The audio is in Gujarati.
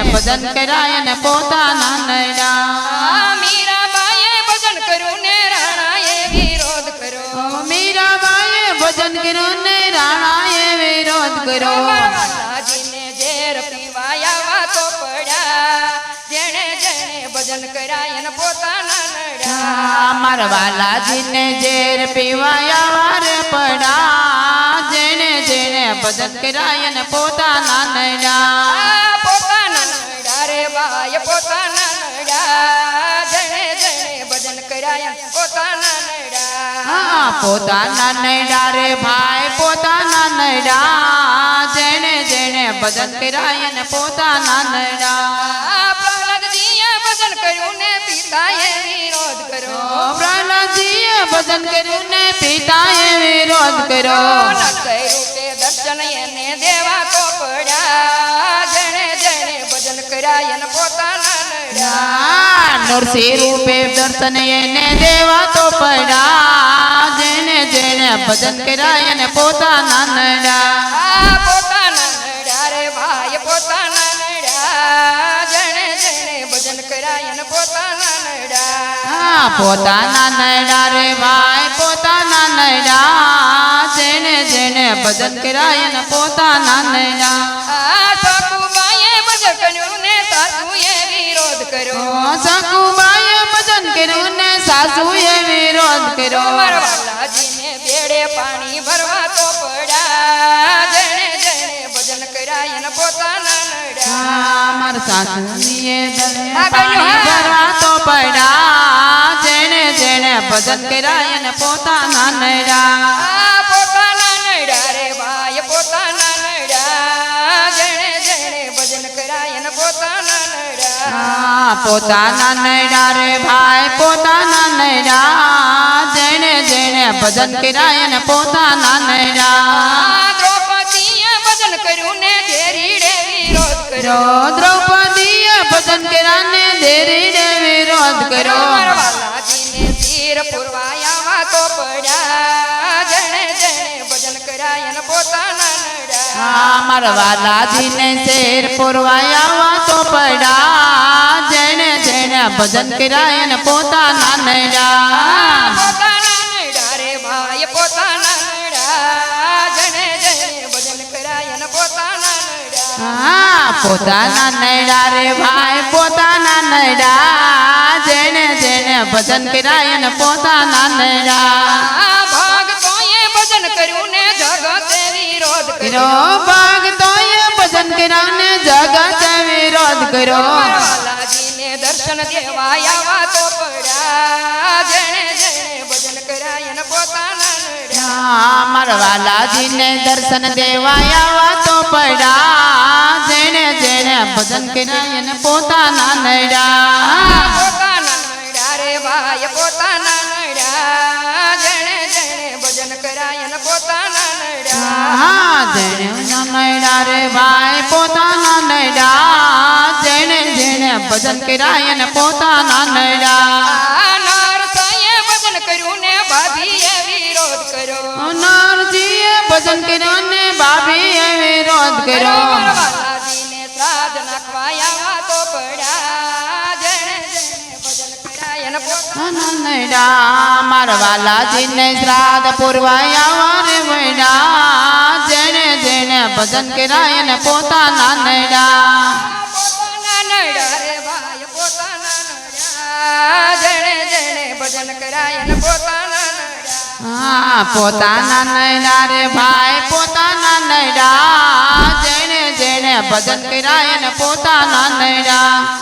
ભજન કરાય ને પોતાના નૈડા મીરાબાઈએ ભજન કર્યું ને રાણાએ વિરોધ કર્યો મીરાબાઈએ ભજન કર્યું ને રાણાએ વિરોધ કર્યો વાલાજીને ઝેર પીવાયા વાતો પડ્યા જેણે જેણે ભજન કરાય ને પોતાના નડા મારા વાલાજીને ઝેર પીવાયા વાર પડા જેણે જેણે ભજન કરાય ને પોતાના નડા પોતાના નડા રે બાય પોતાના નડા જેણે જેણે ભજન કરાય પોતાના નડા પોતાના નૈડા રે ભાઈ પોતાના નૈડા જેણે જેણે ભજન કરાય ને પોતાના નૈડા પ્રહલાદજીએ ભજન કર્યું ને પિતાએ વિરોધ કર્યો પ્રહલાદજીએ ભજન કર્યું ને પિતાએ વિરોધ કર્યો નરસિંહ રૂપે દર્શન એને દેવા તો પડ્યા જેણે જેણે ભજન કરાય ને પોતાના નડા નરસિંહ રૂપે દર્શન એને દેવા તો પડ્યા જેણે જેણે ભજન કરાય ને પોતાના નડા પોતાના નડા રે ભાઈ પોતાના નડા જેણે જેણે ભજન કરાય ને પોતાના નડા પોતાના નૈડા રે ભાઈ પોતાના નૈડા જેણે જેણે ભજન કરાય ને પોતાના નૈડા સકુબાઈએ ભજન કર્યું ને સાસુએ વિરોધ કર્યો સકુબાઈએ ભજન કર્યું ને સાસુએ વિરોધ કર્યો મારા વાલાજીને બેડે પાણી ભરવા તો પડ્યા જેણે જેણે ભજન કરાય ને પોતાના નડા મારા સાસુએ પાણી ભરવા તો પડ્યા જેણે જેણે ભજન કરાય ને પોતાના નડા પોતાના નડા રે ભાઈ પોતાના નડા જેણે જેણે ભજન કરાય ને પોતાના નડા પોતાના નૈડા રે ભાઈ પોતાના નૈડા જેણે જેણે ભજન કરાય ને પોતાના નૈડા દ્રૌપદીએ ભજન કર્યું ને ધેરીડે વિરોધ કર્યો દ્રૌપદીએ ભજન કર્યા ને ધેરીડે વિરોધ કર્યો મારા વાલાજીને શિર પુરવાયા વાતો પડ્યા જેણે જેણે ભજન કરાય ને પોતાના નડા મારા વાલાજીને શેર પુરવાયા વાતો પડ્યા જેણે જેણે ભજન કરાય ને પોતાના નડા પોતાના નડા રે ભાઈ પોતાના નડા જેણે જેણે ભજન કરાય ને પોતાના નડા પોતાના નૈડા રે ભાઈ પોતાના નૈડા જેણે જેણે ભજન કરાય ને પોતાના નૈડા ભક્તોએ ભજન કર્યું ને જગતે વિરોધ કર્યો ભક્તોએ ભજન કર્યા ને જગતે વિરોધ કર્યો વાલાજીને દર્શન દેવાયા વાતો પડ્યા જેણે જેણે ભજન કરાય ને પોતાના નડા મારા વાલાજીને દર્શન દેવાયા વાતો પડ્યા જેણે જેણે ભજન કરાય ને પોતાના નડા પોતાના નડા રે ભાઈ પોતાના નડા જેણે જેણે ભજન કરાય ને પોતાના નડા જેણે નૈડા રે ભાઈ પોતાના નૈડા જેણે જેણે ભજન કરાય ને પોતાના નૈડા નરસિંહે ભજન કર્યું ને ભાભીએ વિરોધ કર્યો નરજીએ ભજન કર્યું ને ભાભીએ વિરોધ કર્યો વાલાજીને શ્રાદ્ધ નાખવાયા વાતો પડ્યા જેણે જેણે ભજન કરાય ને પોતાના નૈડા મારા વાલાજીને શ્રાદ્ધ પુરવાયા વાર વૈડા જેણે જેણે ભજન કરાય ને પોતાના નૈડા પોતાના નડા રે ભાઈ પોતાના નડા જેણે જેણે ભજન કરાય ને પોતાના નડા પોતાના નૈડા રે ભાઈ પોતાના નૈડા જેણે જેણે ભજન કરાય ને પોતાના નૈડા